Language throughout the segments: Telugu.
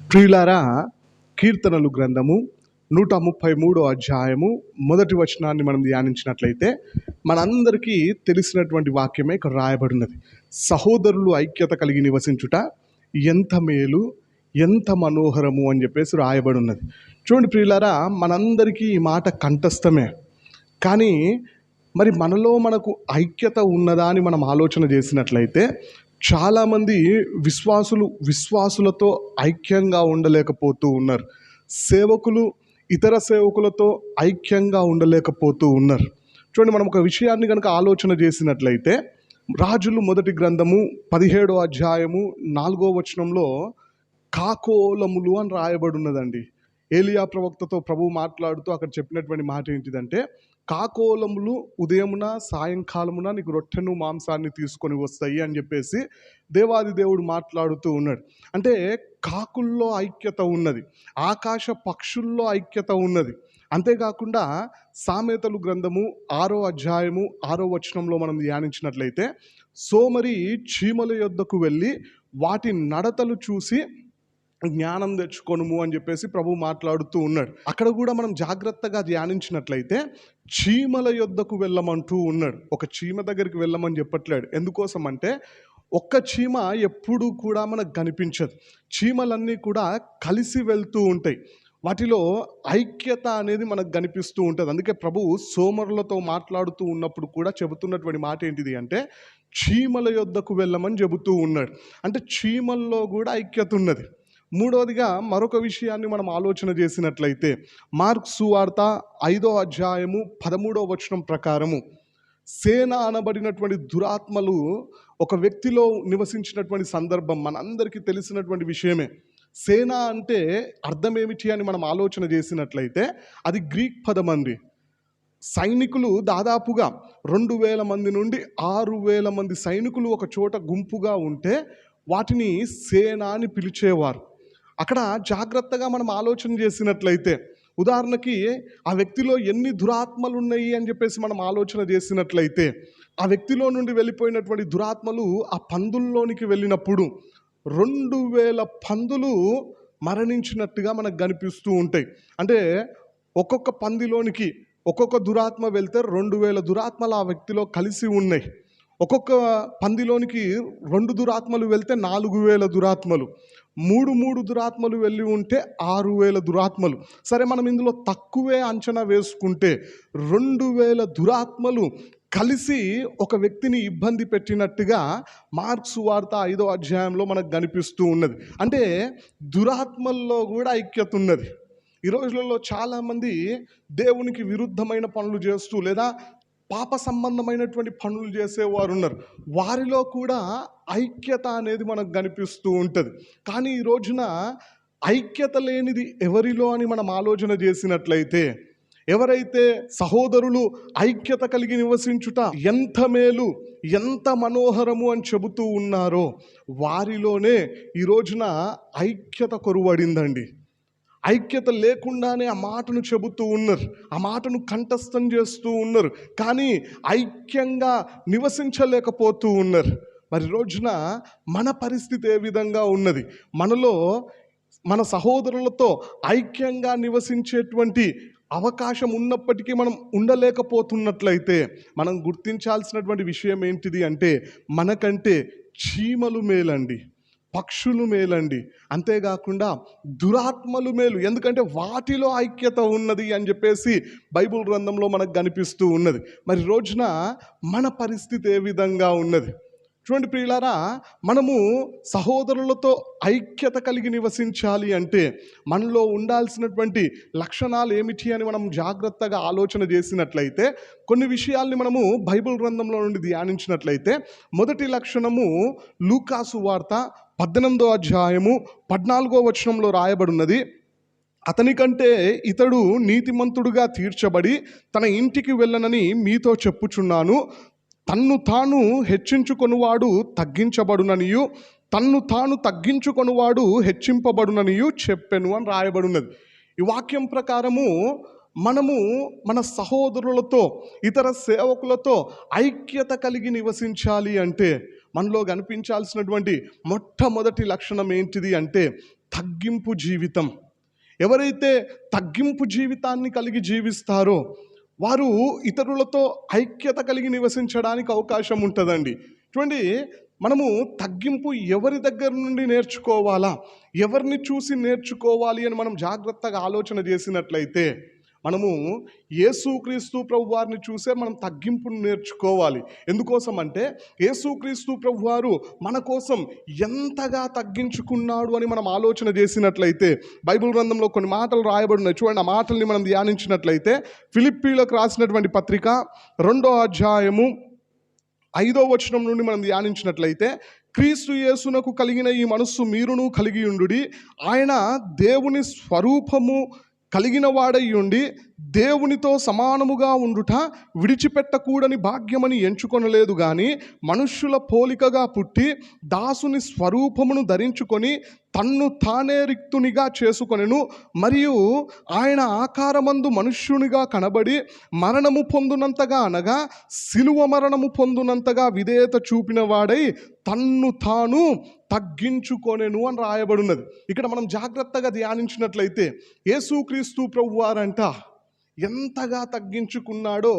ప్రియులారా, కీర్తనలు గ్రంథము 133 అధ్యాయము మొదటి వచనాన్ని మనం ధ్యానించినట్లయితే మనందరికీ తెలిసినటువంటి వాక్యమే ఇక్కడ రాయబడినది. సహోదరులు ఐక్యత కలిగి నివసించుట ఎంత మేలు, ఎంత మనోహరము అని చెప్పేసి రాయబడినది. చూడండి ప్రియులారా, మనందరికీ ఈ మాట కంఠస్థమే. కానీ మరి మనకు ఐక్యత ఉన్నదా అని మనం ఆలోచన చేసినట్లయితే చాలామంది విశ్వాసులతో ఐక్యంగా ఉండలేకపోతూ ఉన్నారు. సేవకులు ఇతర సేవకులతో ఐక్యంగా ఉండలేకపోతూ ఉన్నారు. చూడండి, మనం ఒక విషయాన్ని కనుక ఆలోచన చేసినట్లయితే రాజులు మొదటి గ్రంథము 17వ అధ్యాయము 4వ వచనంలో కాకోలములు అని రాయబడి ఉన్నదండి. ఏలియా ప్రవక్తతో ప్రభు మాట్లాడుతూ అక్కడ చెప్పినటువంటి మాట ఏంటిదంటే, కాకోలములు ఉదయమున సాయంకాలమున నీకు రొట్టెను మాంసాన్ని తీసుకొని వస్తాయి అని చెప్పేసి దేవాది దేవుడు మాట్లాడుతూ ఉన్నాడు. అంటే కాకుల్లో ఐక్యత ఉన్నది, ఆకాశ పక్షుల్లో ఐక్యత ఉన్నది. అంతేకాకుండా సామెతలు గ్రంథము 6వ అధ్యాయము 6వ వచనంలో మనం ధ్యానించినట్లయితే, సోమరి చీమల యొద్దకు వెళ్ళి వాటి నడతలు చూసి జ్ఞానం తెచ్చుకొనుము అని చెప్పేసి ప్రభు మాట్లాడుతూ ఉన్నాడు. అక్కడ కూడా మనం జాగ్రత్తగా ధ్యానించినట్లయితే చీమల యొద్దకు వెళ్ళమంటూ ఉన్నాడు. ఒక చీమ దగ్గరికి వెళ్ళమని చెప్పట్లేడు. ఎందుకోసం అంటే ఒక్క చీమ ఎప్పుడూ కూడా మనకు కనిపించదు. చీమలన్నీ కూడా కలిసి వెళ్తూ ఉంటాయి. వాటిలో ఐక్యత అనేది మనకు కనిపిస్తూ ఉంటుంది. అందుకే ప్రభు సోమరులతో మాట్లాడుతూ ఉన్నప్పుడు కూడా చెబుతున్నటువంటి మాట ఏంటిది అంటే, చీమల యొద్దకు వెళ్ళమని చెబుతూ ఉన్నాడు. అంటే చీమల్లో కూడా ఐక్యత ఉన్నది. మూడవదిగా మరొక విషయాన్ని మనం ఆలోచన చేసినట్లయితే మార్కు సువార్త 5వ అధ్యాయము 13వ వచనం ప్రకారము సేన అనబడినటువంటి దురాత్మలు ఒక వ్యక్తిలో నివసించినటువంటి సందర్భం మనందరికీ తెలిసినటువంటి విషయమే. సేన అంటే అర్థం ఏమిటి అని మనం ఆలోచన చేసినట్లయితే అది గ్రీక్ పదం అండి. సైనికులు దాదాపుగా 2000 మంది నుండి 6000 మంది సైనికులు ఒక చోట గుంపుగా ఉంటే వాటిని సేన అని పిలిచేవారు. అక్కడ జాగ్రత్తగా మనం ఆలోచన చేసినట్లయితే ఉదాహరణకి ఆ వ్యక్తిలో ఎన్ని దురాత్మలు ఉన్నాయి అని చెప్పేసి మనం ఆలోచన చేసినట్లయితే ఆ వ్యక్తిలో నుండి వెళ్ళిపోయినటువంటి దురాత్మలు ఆ పందుల్లోనికి వెళ్ళినప్పుడు 2000 పందులు మరణించినట్టుగా మనకు కనిపిస్తూ ఉంటాయి. అంటే ఒక్కొక్క పందిలోనికి ఒక్కొక్క దురాత్మ వెళ్తే 2000 దురాత్మలు ఆ వ్యక్తిలో కలిసి ఉన్నాయి. ఒక్కొక్క పందిలోనికి 2 దురాత్మలు వెళ్తే 4000 దురాత్మలు, 3 దురాత్మలు వెళ్ళి ఉంటే 6000 దురాత్మలు. సరే, మనం ఇందులో తక్కువే అంచనా వేసుకుంటే 2000 దురాత్మలు కలిసి ఒక వ్యక్తిని ఇబ్బంది పెట్టినట్టుగా మార్కు సువార్త 5వ అధ్యాయంలో మనకు కనిపిస్తూ ఉన్నది. అంటే దురాత్మల్లో కూడా ఐక్యత ఉన్నది. ఈ రోజులలో చాలామంది దేవునికి విరుద్ధమైన పనులు చేస్తూ లేదా పాప సంబంధమైనటువంటి పనులు చేసేవారు ఉన్నారు. వారిలో కూడా ఐక్యత అనేది మనకు కనిపిస్తూ ఉంటుంది. కానీ ఈ రోజున ఐక్యత లేనిది ఎవరిలో అని మనం ఆలోచన చేసినట్లయితే, ఎవరైతే సహోదరులు ఐక్యత కలిగి నివసించుట ఎంత మేలు, ఎంత మనోహరము అని చెబుతూ ఉన్నారో వారిలోనే ఈ రోజున ఐక్యత కొరువడిందండి. ఐక్యత లేకుండానే ఆ మాటను చెబుతూ ఉన్నారు, ఆ మాటను కంఠస్థం చేస్తూ ఉన్నారు, కానీ ఐక్యంగా నివసించలేకపోతూ ఉన్నారు. మరి రోజున మన పరిస్థితి ఏ విధంగా ఉన్నది? మనలో మన సహోదరులతో ఐక్యంగా నివసించేటువంటి అవకాశం ఉన్నప్పటికీ మనం ఉండలేకపోతున్నట్లయితే మనం గుర్తించాల్సినటువంటి విషయం ఏంటిది అంటే, మనకంటే చీమలు మేలండి, పక్షులు మేలండి, అంతేకాకుండా దురాత్మలు మేలు. ఎందుకంటే వాటిలో ఐక్యత ఉన్నది అని చెప్పేసి బైబిల్ గ్రంథంలో మనకు కనిపిస్తూ ఉన్నది. మరి రోజున మన పరిస్థితి ఏ విధంగా ఉన్నది? చూడండి ప్రియులారా, మనము సహోదరులతో ఐక్యత కలిగి నివసించాలి అంటే మనలో ఉండాల్సినటువంటి లక్షణాలు ఏమిటి అని మనం జాగ్రత్తగా ఆలోచన చేసినట్లయితే కొన్ని విషయాల్ని మనము బైబిల్ గ్రంథంలో నుండి ధ్యానించినట్లయితే, మొదటి లక్షణము లూకాసు వార్త 18వ అధ్యాయము 14వ వచనంలో రాయబడినది. అతనికంటే ఇతడు నీతిమంతుడుగా తీర్చబడి తన ఇంటికి వెళ్ళనని మీతో చెప్పుచున్నాను. తన్ను తాను హెచ్చించుకొనువాడు తగ్గించబడుననియు, తన్ను తాను తగ్గించుకొనువాడు హెచ్చింపబడుననియు చెప్పెను అని రాయబడినది. ఈ వాక్యం ప్రకారము మనము మన సహోదరులతో ఇతర సేవకులతో ఐక్యత కలిగి నివసించాలి అంటే మనలో కనిపించాల్సినటువంటి మొట్టమొదటి లక్షణం ఏంటిది అంటే తగ్గింపు జీవితం. ఎవరైతే తగ్గింపు జీవితాన్ని కలిగి జీవిస్తారో వారు ఇతరులతో ఐక్యత కలిగి నివసించడానికి అవకాశం ఉంటుందండి. చూడండి, మనము తగ్గింపు ఎవరి దగ్గర నుండి నేర్చుకోవాలా, ఎవరిని చూసి నేర్చుకోవాలి అని మనం జాగ్రత్తగా ఆలోచన చేసినట్లయితే మనము యేసుక్రీస్తు ప్రభు వారిని చూసే మనం తగ్గింపును నేర్చుకోవాలి. ఎందుకోసం అంటే యేసుక్రీస్తు ప్రభు వారు మన కోసం ఎంతగా తగ్గించుకున్నాడు అని మనం ఆలోచన చేసినట్లయితే బైబిల్ గ్రంథంలో కొన్ని మాటలు రాయబడినాయి. చూడండి, ఆ మాటల్ని మనం ధ్యానించినట్లయితే ఫిలిప్పీలకు రాసినటువంటి పత్రిక 2వ అధ్యాయము 5వ వచనం నుండి మనం ధ్యానించినట్లయితే, క్రీస్తు యేసునకు కలిగిన ఈ మనస్సు మీరును కలిగి ఉండుడి. ఆయన దేవుని స్వరూపము కలిగిన వాడై ఉండి దేవునితో సమానముగా ఉండుట విడిచిపెట్టకూడని భాగ్యమని ఎంచుకొనలేదు గాని మనుష్యుల పోలికగా పుట్టి దాసుని స్వరూపమును ధరించుకొని తన్ను తానే రిక్తునిగా చేసుకొనెను. మరియు ఆయన ఆకారమందు మనుష్యునిగా కనబడి మరణము పొందునంతగా అనగా సిలువ మరణము పొందునంతగా విధేయత చూపిన వాడై తన్ను తాను తగ్గించుకొనెను అని రాయబడినది. ఇక్కడ మనం జాగ్రత్తగా ధ్యానించినట్లయితే యేసుక్రీస్తు ప్రభువారంట ఎంతగా తగ్గించుకున్నాడో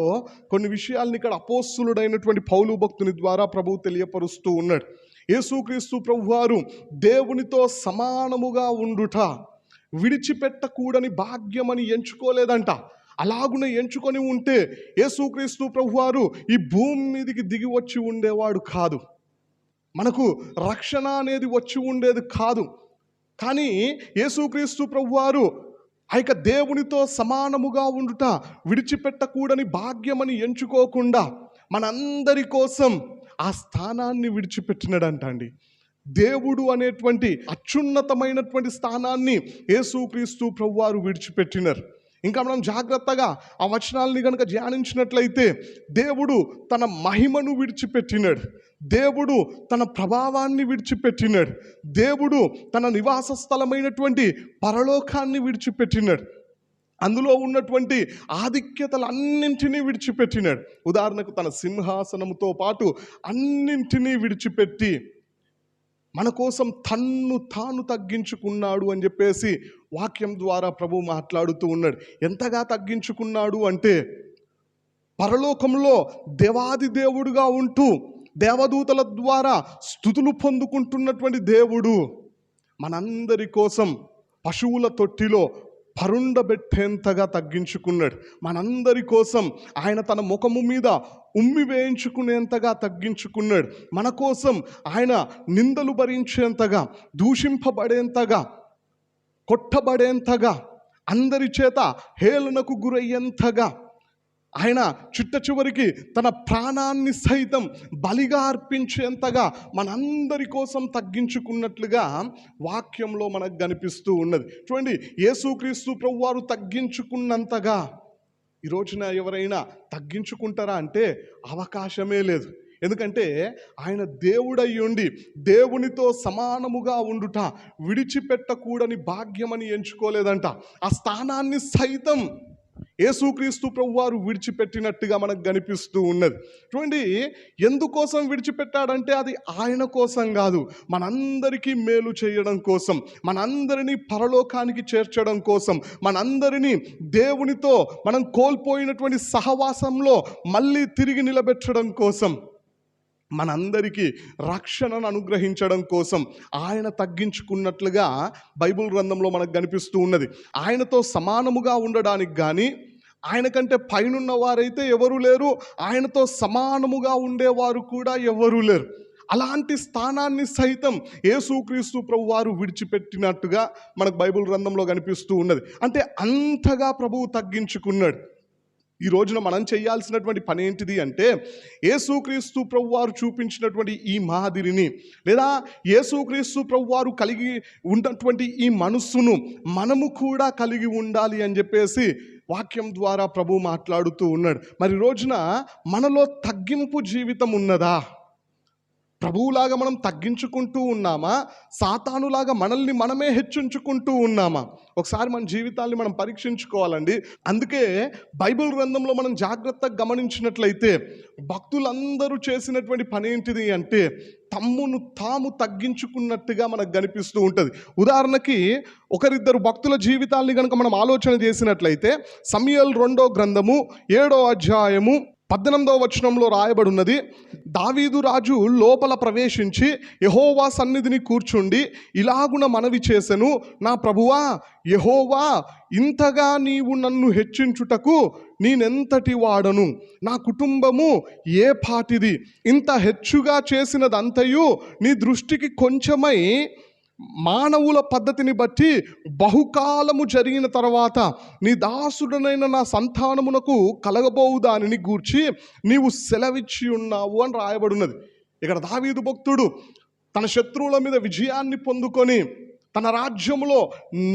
కొన్ని విషయాల్ని ఇక్కడ అపోస్తులుడైనటువంటి పౌలు భక్తుని ద్వారా ప్రభువు తెలియపరుస్తూ ఉన్నాడు. యేసుక్రీస్తు ప్రభువారు దేవునితో సమానముగా ఉండుట విడిచిపెట్టకూడని భాగ్యమని ఎంచుకోలేదంట. అలాగునే ఎంచుకొని ఉంటే యేసుక్రీస్తు ప్రభువారు ఈ భూమి మీదకి దిగి వచ్చి ఉండేవాడు కాదు, మనకు రక్షణ అనేది వచ్చి ఉండేది కాదు. కానీ యేసుక్రీస్తు ప్రభువారు ఆ యొక్క దేవునితో సమానముగా ఉండుట విడిచిపెట్టకూడని భాగ్యమని ఎంచుకోకుండా మనందరి కోసం ఆ స్థానాన్ని విడిచిపెట్టినాడంట అండి. దేవుడు అనేటువంటి అత్యున్నతమైనటువంటి స్థానాన్ని యేసుక్రీస్తు ప్రభువారు విడిచిపెట్టినారు. ఇంకా మనం జాగ్రత్తగా ఆ వచనాలని కనుక ధ్యానించినట్లయితే దేవుడు తన మహిమను విడిచిపెట్టినాడు, దేవుడు తన ప్రభావాన్ని విడిచిపెట్టినాడు, దేవుడు తన నివాస స్థలమైనటువంటి పరలోకాన్ని విడిచిపెట్టినాడు, అందులో ఉన్నటువంటి ఆధిక్యతలన్నింటినీ విడిచిపెట్టినాడు. ఉదాహరణకు తన సింహాసనముతో పాటు అన్నింటినీ విడిచిపెట్టి మన కోసం తన్ను తాను తగ్గించుకున్నాడు అని చెప్పేసి వాక్యం ద్వారా ప్రభు మాట్లాడుతూ ఉన్నాడు. ఎంతగా తగ్గించుకున్నాడు అంటే పరలోకంలో దేవాది దేవుడుగా ఉంటూ దేవదూతల ద్వారా స్తుతులు పొందుకుంటున్నటువంటి దేవుడు మనందరి కోసం పశువుల తొట్టిలో పరుండబెట్టేంతగా తగ్గించుకున్నాడు. మనందరి కోసం ఆయన తన ముఖము మీద ఉమ్మి వేయించుకునేంతగా తగ్గించుకున్నాడు. మన కోసం ఆయన నిందలు భరించేంతగా, దూషింపబడేంతగా, కొట్టబడేంతగా, అందరి చేత హేళనకు గురయ్యేంతగా ఆయన చిట్ట చివరికి తన ప్రాణాన్ని సైతం బలిగా అర్పించేంతగా మనందరి కోసం తగ్గించుకున్నట్లుగా వాక్యంలో మనకు కనిపిస్తూ ఉన్నది. చూడండి, యేసుక్రీస్తు ప్రభువారు తగ్గించుకున్నంతగా ఈ రోజున ఎవరైనా తగ్గించుకుంటారా అంటే అవకాశమే లేదు. ఎందుకంటే ఆయన దేవుడై ఉండి దేవునితో సమానముగా ఉండుట విడిచిపెట్టకూడని భాగ్యమని ఎంచుకోలేదంట. ఆ స్థానాన్ని సైతం యేసుక్రీస్తు ప్రభువారు విడిచిపెట్టినట్టుగా మనకు కనిపిస్తూ ఉన్నది. చూడండి, ఎందుకోసం విడిచిపెట్టాడంటే అది ఆయన కోసం కాదు, మనందరికీ మేలు చేయడం కోసం, మనందరినీ పరలోకానికి చేర్చడం కోసం, మనందరినీ దేవునితో మనం కోల్పోయినటువంటి సహవాసంలో మళ్ళీ తిరిగి నిలబెట్టడం కోసం, మనందరికీ రక్షణను అనుగ్రహించడం కోసం ఆయన తగ్గించుకున్నట్లుగా బైబిల్ గ్రంథంలో మనకు కనిపిస్తూ ఉన్నది. ఆయనతో సమానముగా ఉండడానికి కానీ, ఆయన కంటే పైనున్న వారైతే ఎవరు లేరు, ఆయనతో సమానముగా ఉండేవారు కూడా ఎవరు లేరు. అలాంటి స్థానాన్ని సైతం యేసుక్రీస్తు ప్రభువారు విడిచిపెట్టినట్టుగా మనకు బైబిల్ గ్రంథంలో కనిపిస్తూ ఉన్నది. అంటే అంతగా ప్రభువు తగ్గించుకున్నాడు. ఈ రోజున మనం చేయాల్సినటువంటి పని ఏంటిది అంటే యేసుక్రీస్తు ప్రభువారు చూపించినటువంటి ఈ మాదిరిని, లేదా యేసుక్రీస్తు ప్రభువారు కలిగి ఉన్నటువంటి ఈ మనస్సును మనము కూడా కలిగి ఉండాలి అని చెప్పేసి వాక్యం ద్వారా ప్రభు మాట్లాడుతూ ఉన్నాడు. మరి రోజున మనలో తగ్గింపు జీవితం ఉన్నదా? ప్రభువులాగా మనం తగ్గించుకుంటూ ఉన్నామా, సాతానులాగా మనల్ని మనమే హెచ్చించుకుంటూ ఉన్నామా? ఒకసారి మన జీవితాన్ని మనం పరీక్షించుకోవాలండి. అందుకే బైబిల్ గ్రంథంలో మనం జాగ్రత్తగా గమనించినట్లయితే భక్తులందరూ చేసినటువంటి పని ఏంటిది అంటే తమ్మును తాము తగ్గించుకున్నట్టుగా మనకు కనిపిస్తూ ఉంటుంది. ఉదాహరణకి ఒకరిద్దరు భక్తుల జీవితాల్ని కనుక మనం ఆలోచన చేసినట్లయితే సమూయేలు 2వ గ్రంథము 7వ అధ్యాయము 18వ వచనంలో రాయబడి ఉన్నది, దావీదు రాజు లోపల ప్రవేశించి యెహోవా సన్నిధిని కూర్చుండి ఇలాగున మనవి చేసెను, నా ప్రభువా యెహోవా, ఇంతగా నీవు నన్ను హెచ్చించుటకు నేనెంతటి వాడను, నా కుటుంబము ఏ పాటిది, ఇంత హెచ్చుగా చేసినదంతయు నీ దృష్టికి కొంచెమై మానవుల పద్ధతిని బట్టి బహుకాలము జరిగిన తర్వాత నీ దాసుడనైన నా సంతానమునకు కలగబోవు దానిని గూర్చి నీవు సెలవిచ్చి ఉన్నావు అని రాయబడినది. ఇక్కడ దావీదు భక్తుడు తన శత్రువుల మీద విజయాన్ని పొందుకొని తన రాజ్యంలో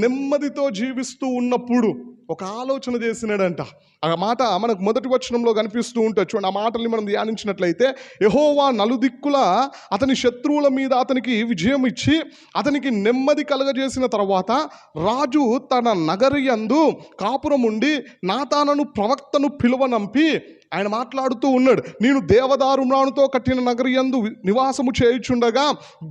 నెమ్మదితో జీవిస్తూ ఉన్నప్పుడు ఒక ఆలోచన చేసినాడంట. ఆ మాట మనకు మొదటి వచనంలో కనిపిస్తూ ఉంటుంది. చూడండి, ఆ మాటల్ని మనం ధ్యానించినట్లయితే, యెహోవా నలుదిక్కుల అతని శత్రువుల మీద అతనికి విజయం ఇచ్చి అతనికి నెమ్మది కలగజేసిన తర్వాత రాజు తన నగరి యందు కాపురం ఉండి నాతానను ప్రవక్తను పిలువనంపి ఆయన మాట్లాడుతూ ఉన్నాడు, నేను దేవదారు మ్రాణుతో కట్టిన నగరి యందు నివాసము చేయుచుండగా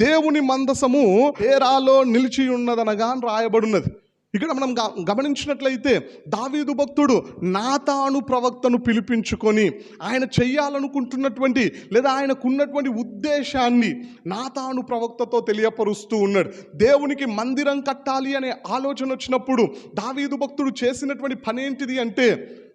దేవుని మందసము డేరాలో నిలిచి ఉన్నదనగా అని రాయబడినది. ఇక్కడ మనం గమనించినట్లయితే దావీదు భక్తుడు నాతాను ప్రవక్తను పిలిపించుకొని ఆయన చెయ్యాలనుకుంటున్నటువంటి లేదా ఆయనకున్నటువంటి ఉద్దేశాన్ని నాతాను ప్రవక్తతో తెలియపరుస్తూ ఉన్నాడు. దేవునికి మందిరం కట్టాలి అనే ఆలోచన వచ్చినప్పుడు దావీదు భక్తుడు చేసినటువంటి పని ఏంటిది అంటే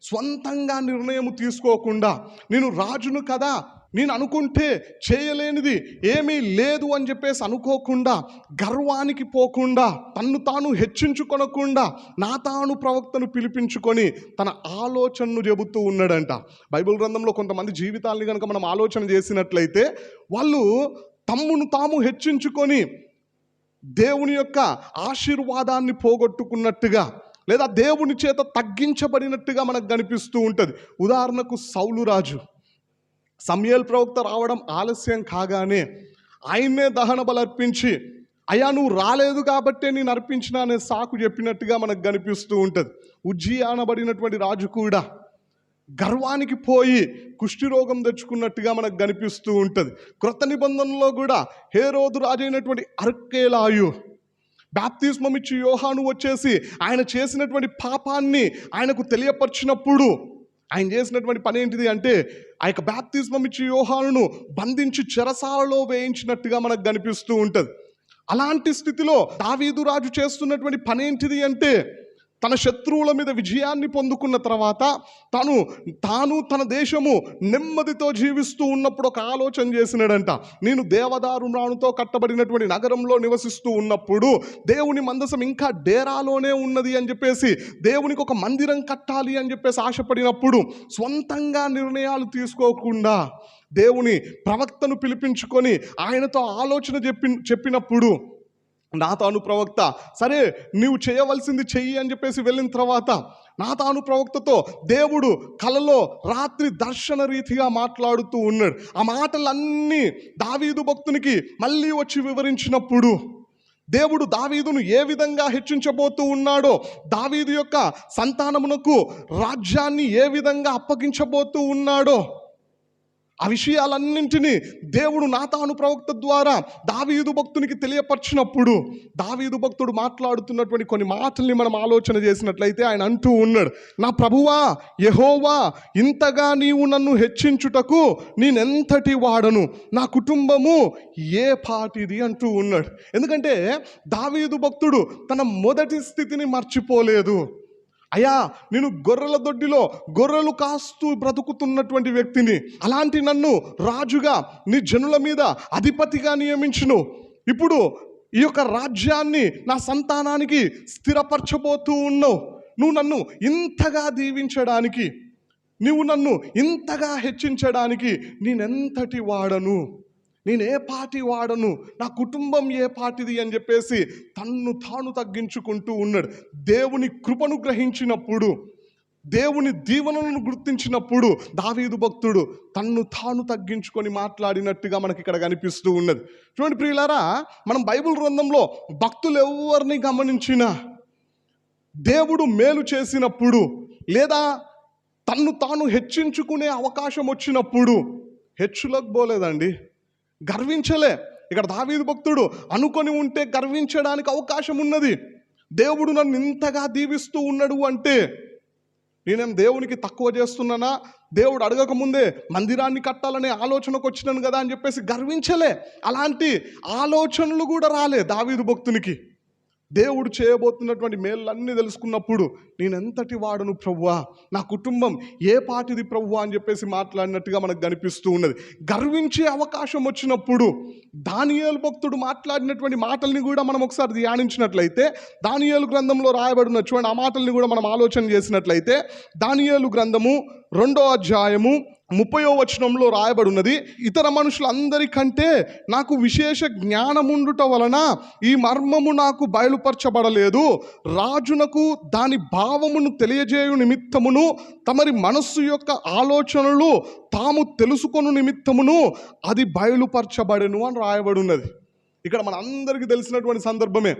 స్వంతంగా నిర్ణయం తీసుకోకుండా, నేను రాజును కదా, నేను అనుకుంటే చేయలేనిది ఏమీ లేదు అని చెప్పేసి అనుకోకుండా, గర్వానికి పోకుండా, తన్ను తాను హెచ్చించుకొనకుండా నాతాను ప్రవక్తను పిలిపించుకొని తన ఆలోచనను చెబుతూ ఉన్నాడంట. బైబిల్ గ్రంథంలో కొంతమంది జీవితాల్ని కనుక మనం ఆలోచన చేసినట్లయితే వాళ్ళు తమ్మును తాము హెచ్చించుకొని దేవుని యొక్క ఆశీర్వాదాన్ని పోగొట్టుకున్నట్టుగా లేదా దేవుని చేత తగ్గించబడినట్టుగా మనకు కనిపిస్తూ ఉంటుంది. ఉదాహరణకు సౌలు రాజు సమూయేలు ప్రవక్త రావడం ఆలస్యం కాగానే ఆయన్నే దహన బలి అర్పించి, అయ్యా నువ్వు రాలేదు కాబట్టే నేను అర్పించిన అనే సాకు చెప్పినట్టుగా మనకు కనిపిస్తూ ఉంటుంది. ఉజ్జియా అనబడినటువంటి రాజు కూడా గర్వానికి పోయి కుష్ఠిరోగం తెచ్చుకున్నట్టుగా మనకు కనిపిస్తూ ఉంటుంది. క్రొత్త నిబంధనలో కూడా హేరోదు రాజు అయినటువంటి అర్కేలాయు బాప్తిస్మం ఇచ్చి యోహాను వచ్చేసి ఆయన చేసినటువంటి పాపాన్ని ఆయనకు తెలియపరిచినప్పుడు ఆయన చేసినటువంటి పని ఏంటిది అంటే ఆ యొక్క బాప్తిస్మం ఇచ్చి యోహానును బంధించి చెరసాలలో వేయించినట్టుగా మనకు కనిపిస్తూ ఉంటుంది. అలాంటి స్థితిలో దావీదు రాజు చేస్తున్నటువంటి పని ఏంటిది అంటే తన శత్రువుల మీద విజయాన్ని పొందుకున్న తర్వాత తాను తన దేశము నెమ్మదితో జీవిస్తూ ఉన్నప్పుడు ఒక ఆలోచన చేసినాడంట, నేను దేవదారు మ్రాణుతో కట్టబడినటువంటి నగరంలో నివసిస్తూ ఉన్నప్పుడు దేవుని మందసం ఇంకా డేరాలోనే ఉన్నది అని చెప్పేసి దేవునికి ఒక మందిరం కట్టాలి అని చెప్పేసి ఆశపడినప్పుడు స్వంతంగా నిర్ణయాలు తీసుకోకుండా దేవుని ప్రవక్తను పిలిపించుకొని ఆయనతో ఆలోచన చెప్పినప్పుడు నాతాను ప్రవక్త సరే నీవు చేయవలసింది చెయ్యి అని చెప్పేసి వెళ్ళిన తర్వాత నాతాను ప్రవక్తతో దేవుడు కలలో రాత్రి దర్శన రీతిగా మాట్లాడుతూ ఉన్నాడు. ఆ మాటలన్నీ దావీదు భక్తునికి మళ్ళీ వచ్చి వివరించినప్పుడు దేవుడు దావీదును ఏ విధంగా హెచ్చించబోతూ ఉన్నాడో, దావీదు యొక్క సంతానమునకు రాజ్యాన్ని ఏ విధంగా అప్పగించబోతూ ఉన్నాడో ఆ విషయాలన్నింటినీ దేవుడు నాతాను ప్రవక్త ద్వారా దావీదు భక్తునికి తెలియపరిచినప్పుడు దావీదు భక్తుడు మాట్లాడుతున్నటువంటి కొన్ని మాటల్ని మనం ఆలోచన చేసినట్లయితే ఆయన అంటూ ఉన్నాడు, నా ప్రభువా యెహోవా, ఇంతగా నీవు నన్ను హెచ్చించుటకు నేనెంతటి వాడను, నా కుటుంబము ఏ పాటిది అంటూ ఉన్నాడు. ఎందుకంటే దావీదు భక్తుడు తన మొదటి స్థితిని మర్చిపోలేదు. అయ్యా నేను గొర్రెల దొడ్డిలో గొర్రెలు కాస్తూ బ్రతుకుతున్నటువంటి వ్యక్తిని, అలాంటి నన్ను రాజుగా నీ జనుల మీద అధిపతిగా నియమించును, ఇప్పుడు ఈ యొక్క రాజ్యాన్ని నా సంతానానికి స్థిరపరచబోతూ ఉన్నావు, నువ్వు నన్ను ఇంతగా దీవించడానికి, నువ్వు నన్ను ఇంతగా హెచ్చించడానికి నేనెంతటి వాడను, నేను ఏ పాటి వాడను, నా కుటుంబం ఏ పాటిది అని చెప్పేసి తన్ను తాను తగ్గించుకుంటూ ఉన్నాడు. దేవుని కృపను గ్రహించినప్పుడు దేవుని దీవెనలను గుర్తించినప్పుడు దావీదు భక్తుడు తన్ను తాను తగ్గించుకొని మాట్లాడినట్టుగా మనకి ఇక్కడ కనిపిస్తూ ఉన్నది. చూడండి ప్రియులారా, మనం బైబిల్ గ్రంథంలో భక్తులు ఎవరిని గమనించినా దేవుడు మేలు చేసినప్పుడు లేదా తన్ను తాను హెచ్చించుకునే అవకాశం వచ్చినప్పుడు హెచ్చులకు పోలేదండి, గర్వించలే. ఇక్కడ దావీదు భక్తుడు అనుకొని ఉంటే గర్వించడానికి అవకాశం ఉన్నది. దేవుడు నన్ను ఇంతగా దీవిస్తూ ఉన్నాడు అంటే నేనేం దేవునికి తక్కువ చేస్తున్నానా, దేవుడు అడగకముందే మందిరాన్ని కట్టాలనే ఆలోచనకు వచ్చినాను కదా అని చెప్పేసి గర్వించలే. అలాంటి ఆలోచనలు కూడా రాలే దావీదు భక్తునికి. దేవుడు చేయబోతున్నటువంటి మేళ్ళన్నీ తెలుసుకున్నప్పుడు నేనెంతటి వాడును ప్రభువా, నా కుటుంబం ఏ పాటిది ప్రభువా అని చెప్పేసి మాట్లాడినట్టుగా మనకు కనిపిస్తూ ఉన్నది. గర్వించే అవకాశం వచ్చినప్పుడు దానియేలు భక్తుడు మాట్లాడినటువంటి మాటల్ని కూడా మనం ఒకసారి ధ్యానించినట్లయితే, దానియేలు గ్రంథంలో రాయబడిన చూడండి ఆ మాటల్ని కూడా మనం ఆలోచన చేసినట్లయితే, దానియేలు గ్రంథము 2వ అధ్యాయము 30వ వచనంలో రాయబడినది, ఇతర మనుషులందరికంటే నాకు విశేష జ్ఞానముండుట వలన ఈ మర్మము నాకు బయలుపరచబడలేదు. రాజునకు దాని భావమును తెలియజేయు నిమిత్తమును తమరి మనస్సు యొక్క ఆలోచనలు తాము తెలుసుకొను నిమిత్తమును అది బయలుపరచబడెను అని రాయబడినది. ఇక్కడ మన అందరికీ తెలిసినటువంటి సందర్భమే.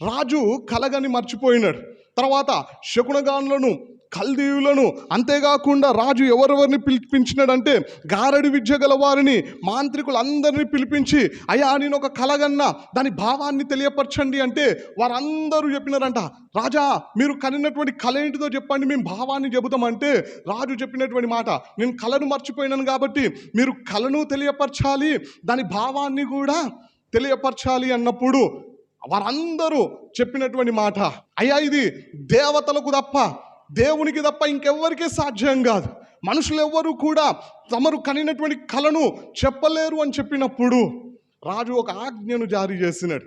రాజు కలగని మర్చిపోయినాడు. తర్వాత శకునగానులను, కల్దీయులను, అంతేకాకుండా రాజు ఎవరెవరిని పిలిపించినాడంటే గారడి విద్య గల వారిని, మాంత్రికులందరినీ పిలిపించి, అయ్యా నేను ఒక కలగన్నా దాని భావాన్ని తెలియపరచండి అంటే వారందరూ చెప్పినారంట, రాజా మీరు కనినటువంటి కళ ఏంటిదో చెప్పండి, మేము భావాన్ని చెబుతామంటే రాజు చెప్పినటువంటి మాట, నేను కళను మర్చిపోయినాను కాబట్టి మీరు కళను తెలియపరచాలి, దాని భావాన్ని కూడా తెలియపరచాలి అన్నప్పుడు వారందరూ చెప్పినటువంటి మాట, అయ్యా ఇది దేవతలకు తప్ప దేవునికి తప్ప ఇంకెవ్వరికీ సాధ్యం కాదు, మనుషులు ఎవ్వరూ కూడా తమరు కనినటువంటి కళను చెప్పలేరు అని చెప్పినప్పుడు రాజు ఒక ఆజ్ఞను జారీ చేసినాడు.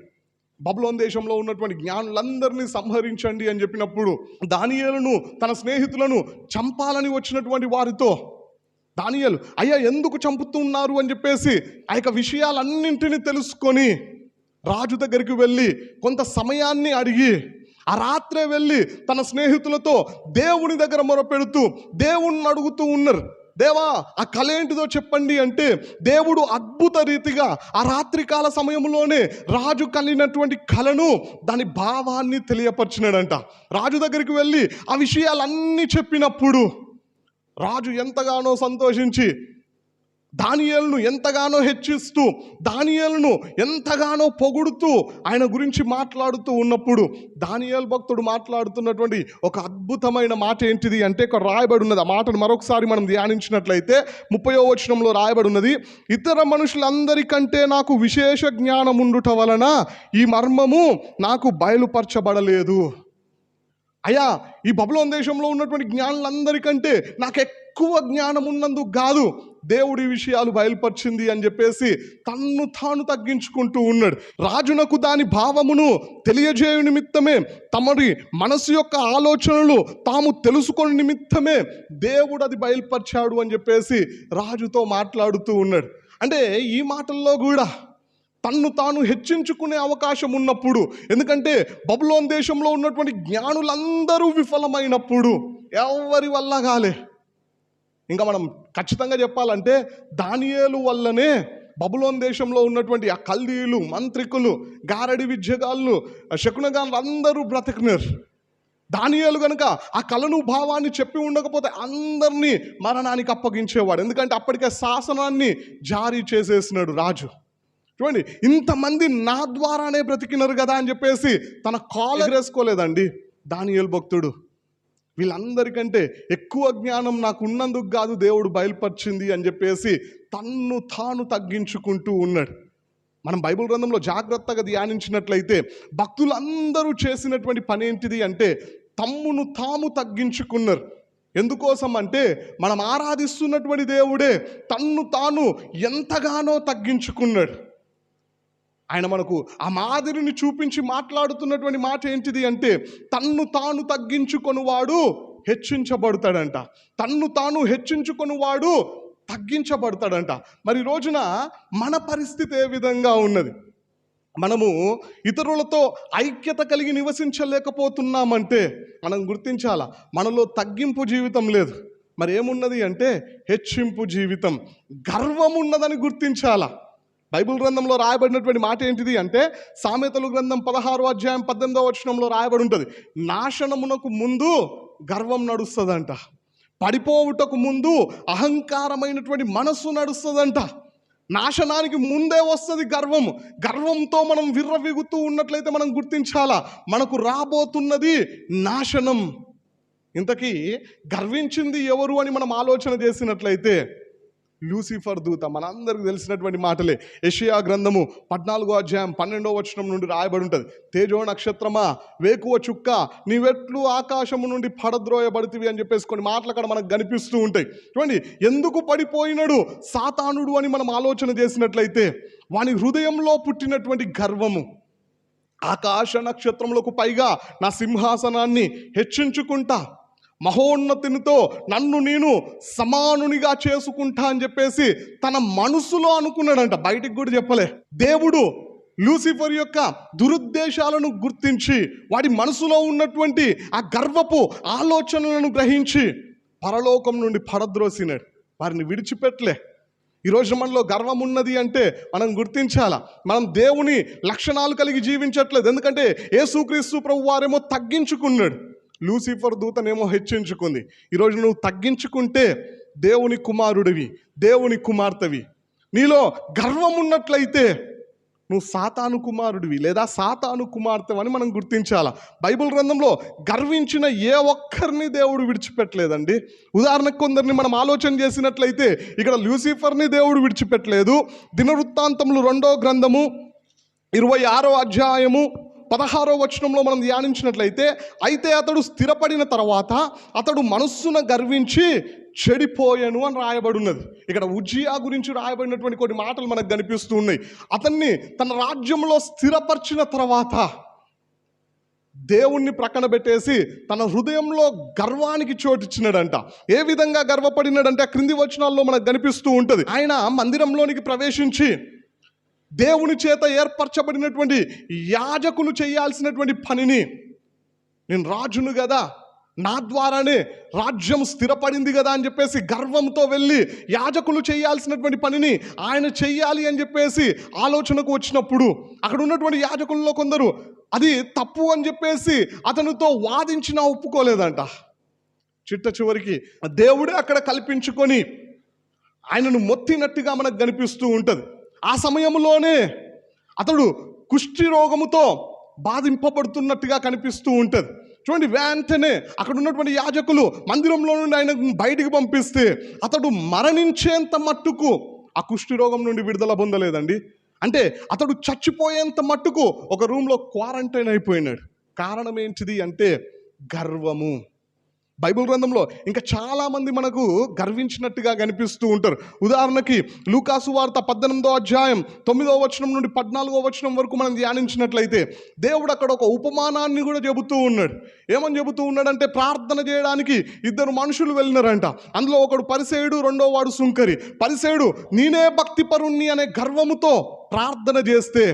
బబులోను దేశంలో ఉన్నటువంటి జ్ఞానులందరినీ సంహరించండి అని చెప్పినప్పుడు దానియేలును తన స్నేహితులను చంపాలని వచ్చినటువంటి వారితో దానియేలు, అయ్యా ఎందుకు చంపుతున్నారు అని చెప్పేసి ఆ యొక్క విషయాలన్నింటినీ తెలుసుకొని రాజు దగ్గరికి వెళ్ళి కొంత సమయాన్ని అడిగి ఆ రాత్రే వెళ్ళి తన స్నేహితులతో దేవుని దగ్గర మొరపెడుతూ దేవుణ్ణి అడుగుతూ ఉన్నారు, దేవా ఆ కళ ఏంటిదో చెప్పండి అంటే దేవుడు అద్భుత రీతిగా ఆ రాత్రికాల సమయంలోనే రాజు కలిగినటువంటి కళను, దాని భావాన్ని తెలియపరిచినాడంట. రాజు దగ్గరికి వెళ్ళి ఆ విషయాలన్నీ చెప్పినప్పుడు రాజు ఎంతగానో సంతోషించి దానియేలును ఎంతగానో హెచ్చిస్తూ, దానియేలును ఎంతగానో పొగుడుతూ ఆయన గురించి మాట్లాడుతూ ఉన్నప్పుడు దానియేలు భక్తుడు మాట్లాడుతున్నటువంటి ఒక అద్భుతమైన మాట ఏంటిది అంటే ఇక్కడ రాయబడి ఉన్నది. ఆ మాటను మరొకసారి మనం ధ్యానించినట్లయితే 30వ వచనంలో రాయబడి ఉన్నది, ఇతర మనుషులందరికంటే నాకు విశేష జ్ఞానం ఉండుట వలన ఈ మర్మము నాకు బయలుపరచబడలేదు. అయ్యా ఈ బబులోను దేశంలో ఉన్నటువంటి జ్ఞానులందరికంటే నాకు ఎక్కువ జ్ఞానం ఉన్నందుకు కాదు దేవుడి విషయాలు బయలుపరిచింది అని చెప్పేసి తన్ను తాను తగ్గించుకుంటూ ఉన్నాడు. రాజునకు దాని భావమును తెలియజేయు నిమిత్తమే, తమరి మనసు యొక్క ఆలోచనలు తాము తెలుసుకొని నిమిత్తమే దేవుడు అది బయలుపరిచాడు అని చెప్పేసి రాజుతో మాట్లాడుతూ ఉన్నాడు. అంటే ఈ మాటల్లో కూడా తన్ను తాను హెచ్చించుకునే అవకాశం ఉన్నప్పుడు, ఎందుకంటే బబులోను దేశంలో ఉన్నటువంటి జ్ఞానులందరూ విఫలమైనప్పుడు ఎవరి వల్ల కాలే. ఇంకా మనం ఖచ్చితంగా చెప్పాలంటే దానియేలు వల్లనే బబులోను దేశంలో ఉన్నటువంటి ఆ కల్దీయులు, మంత్రికులు, గారడి విద్యగాళ్ళు, శకునగాళ్ళు అందరూ బ్రతికినారు. దానియేలు కనుక ఆ కళను భావాన్ని చెప్పి ఉండకపోతే అందరినీ మరణానికి అప్పగించేవాడు. ఎందుకంటే అప్పటికే శాసనాన్ని జారీ చేసేసినాడు రాజు. చూడండి, ఇంతమంది నా ద్వారానే బ్రతికినారు కదా అని చెప్పేసి తన కాలు ఎగరేసుకోలేదండి దానియేలు భక్తుడు. వీళ్ళందరికంటే ఎక్కువ జ్ఞానం నాకు ఉన్నందుకు కాదు దేవుడు బయలుపరిచింది అని చెప్పేసి తన్ను తాను తగ్గించుకుంటూ ఉన్నాడు. మనం బైబిల్ గ్రంథంలో జాగ్రత్తగా ధ్యానించినట్లయితే భక్తులందరూ చేసినటువంటి పని ఏంటిది అంటే తమ్మును తాము తగ్గించుకున్నారు. ఎందుకోసం అంటే మనం ఆరాధిస్తున్నటువంటి దేవుడే తన్ను తాను ఎంతగానో తగ్గించుకున్నాడు. ఆయన మనకు ఆ మాదిరిని చూపించి మాట్లాడుతున్నటువంటి మాట ఏంటిది అంటే తన్ను తాను తగ్గించుకొనివాడు హెచ్చించబడతాడంట, తన్ను తాను హెచ్చించుకొనివాడు తగ్గించబడతాడంట. మరి రోజున మన పరిస్థితి ఏ విధంగా ఉన్నది? మనము ఇతరులతో ఐక్యత కలిగి నివసించలేకపోతున్నామంటే మనం గుర్తించాలా, మనలో తగ్గింపు జీవితం లేదు, మరి ఏమున్నది అంటే హెచ్చింపు జీవితం, గర్వం ఉన్నదని గుర్తించాలా. బైబిల్ గ్రంథంలో రాయబడినటువంటి మాట ఏంటిది అంటే సామెతలు గ్రంథం 16వ అధ్యాయం 18వ వచనంలో రాయబడి ఉంటుంది, నాశనమునకు ముందు గర్వం నడుస్తుందంట, పడిపోవుటకు ముందు అహంకారమైనటువంటి మనస్సు నడుస్తుందంట. నాశనానికి ముందే వస్తుంది గర్వము. గర్వంతో మనం విర్రవీగుతూ ఉన్నట్లయితే మనం గుర్తించాలా, మనకు రాబోతున్నది నాశనం. ఇంతకీ గర్వించింది ఎవరు అని మనం ఆలోచన చేసినట్లయితే లూసిఫర్ దూత. మనందరికీ తెలిసినటువంటి మాటలే. యెషయా గ్రంథము 14వ అధ్యాయం 12వ వచనం నుండి రాయబడి ఉంటుంది, తేజో నక్షత్రమా, వేకువ చుక్క, నీవెట్లు ఆకాశము నుండి పడద్రోయబడితివి అని చెప్పేసి కొన్ని మాటలు అక్కడ మనకు కనిపిస్తూ ఉంటాయి. చూడండి, ఎందుకు పడిపోయినాడు సాతానుడు అని మనం ఆలోచన చేసినట్లయితే వాని హృదయంలో పుట్టినటువంటి గర్వము. ఆకాశ నక్షత్రములకు పైగా నా సింహాసనాన్ని హెచ్చించుకుంటా, మహోన్నతినితో నన్ను నేను సమానునిగా చేసుకుంటా అని చెప్పేసి తన మనసులో అనుకున్నాడంట, బయటికి కూడా చెప్పలే. దేవుడు లూసిఫర్ యొక్క దురుద్దేశాలను గుర్తించి వాడి మనసులో ఉన్నటువంటి ఆ గర్వపు ఆలోచనలను గ్రహించి పరలోకం నుండి పడద్రోసినాడు, వారిని విడిచిపెట్టలే. ఈరోజు మనలో గర్వం ఉన్నది అంటే మనం గుర్తించాలా, మనం దేవుని లక్షణాలు కలిగి జీవించట్లేదు. ఎందుకంటే యేసుక్రీస్తు ప్రభు వారేమో తగ్గించుకున్నాడు, లూసిఫర్ దూతనేమో హెచ్చించుకుంది. ఈరోజు నువ్వు తగ్గించుకుంటే దేవుని కుమారుడివి, దేవుని కుమార్తెవి. నీలో గర్వం ఉన్నట్లయితే నువ్వు సాతాను కుమారుడివి లేదా సాతాను కుమార్తెవని మనం గుర్తించాలా. బైబిల్ గ్రంథంలో గర్వించిన ఏ ఒక్కరిని దేవుడు విడిచిపెట్టలేదండి. ఉదాహరణకు కొందరిని మనం ఆలోచన చేసినట్లయితే ఇక్కడ లూసిఫర్ని దేవుడు విడిచిపెట్టలేదు. దినవృత్తాంతములు 2వ గ్రంథము 26వ అధ్యాయము 16వ వచనంలో మనం ధ్యానించినట్లయితే, అయితే అతడు స్థిరపడిన తర్వాత అతడు మనస్సున గర్వించి చెడిపోయాను అని రాయబడి ఉన్నది. ఇక్కడ ఉజ్జియా గురించి రాయబడినటువంటి కొన్ని మాటలు మనకు కనిపిస్తూ ఉన్నాయి. అతన్ని తన రాజ్యంలో స్థిరపరిచిన తర్వాత దేవుణ్ణి ప్రక్కన పెట్టేసి తన హృదయంలో గర్వానికి చోటిచ్చినాడంట. ఏ విధంగా గర్వపడినాడంటే క్రింది వచనాల్లో మనకు కనిపిస్తూ ఉంటుంది. ఆయన మందిరంలోనికి ప్రవేశించి దేవుని చేత ఏర్పరచబడినటువంటి యాజకులు చేయాల్సినటువంటి పనిని, నేను రాజును కదా, నా ద్వారానే రాజ్యం స్థిరపడింది కదా అని చెప్పేసి గర్వంతో వెళ్ళి యాజకులు చేయాల్సినటువంటి పనిని ఆయన చెయ్యాలి అని చెప్పేసి ఆలోచనకు వచ్చినప్పుడు అక్కడ ఉన్నటువంటి యాజకుల్లో కొందరు అది తప్పు అని చెప్పేసి అతనితో వాదించినా ఒప్పుకోలేదంట. చిట్ట చివరికి దేవుడే అక్కడ కల్పించుకొని ఆయనను మొత్తినట్టుగా మనకు కనిపిస్తూ ఉంటుంది. ఆ సమయంలోనే అతడు కుష్టి రోగముతో బాధింపబడుతున్నట్టుగా కనిపిస్తూ ఉంటుంది. చూడండి, వెంటనే అక్కడ ఉన్నటువంటి యాజకులు మందిరంలో నుండి ఆయన బయటికి పంపిస్తే అతడు మరణించేంత మట్టుకు ఆ కుష్టి రోగం నుండి విడుదల పొందలేదండి. అంటే అతడు చచ్చిపోయేంత మట్టుకు ఒక రూమ్లో క్వారంటైన్ అయిపోయినాడు. కారణం ఏంటిది అంటే గర్వము. బైబిల్ గ్రంథంలో ఇంకా చాలామంది మనకు గర్వించినట్టుగా కనిపిస్తూ ఉంటారు. ఉదాహరణకి లూకాసు వార్త 18వ అధ్యాయం 9వ వచనం నుండి 14వ వచనం వరకు మనం ధ్యానించినట్లయితే దేవుడు అక్కడ ఒక ఉపమానాన్ని కూడా చెబుతూ ఉన్నాడు. ఏమని చెబుతూ ఉన్నాడంటే, ప్రార్థన చేయడానికి 2 మనుషులు వెళ్ళినారంట. అందులో ఒకడు పరిసేయుడు, రెండో వాడు సుంకరి. పరిసేయుడు నేనే భక్తిపరుణ్ణి అనే గర్వముతో ప్రార్థన చేస్తే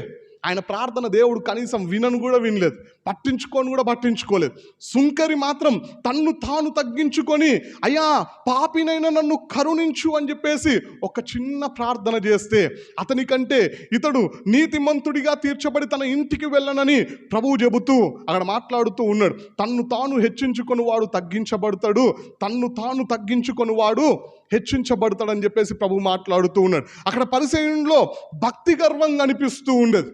ఆయన ప్రార్థన దేవుడు కనీసం వినను కూడా వినలేదు, పట్టించుకోలేదు. సుంకరి మాత్రం తన్ను తాను తగ్గించుకొని, అయ్యా పాపినైనా నన్ను కరుణించు అని చెప్పేసి ఒక చిన్న ప్రార్థన చేస్తే అతనికంటే ఇతడు నీతిమంతుడిగా తీర్చబడి తన ఇంటికి వెళ్ళనని ప్రభువు చెబుతూ అక్కడ మాట్లాడుతూ ఉన్నాడు. తన్ను తాను హెచ్చించుకొని వాడు తగ్గించబడతాడు, తన్ను తాను తగ్గించుకొని వాడు హెచ్చించబడతాడని చెప్పేసి ప్రభు మాట్లాడుతూ ఉన్నాడు. అక్కడ పరిసయ్యునిలో భక్తి గర్వం కనిపిస్తూ ఉండేది.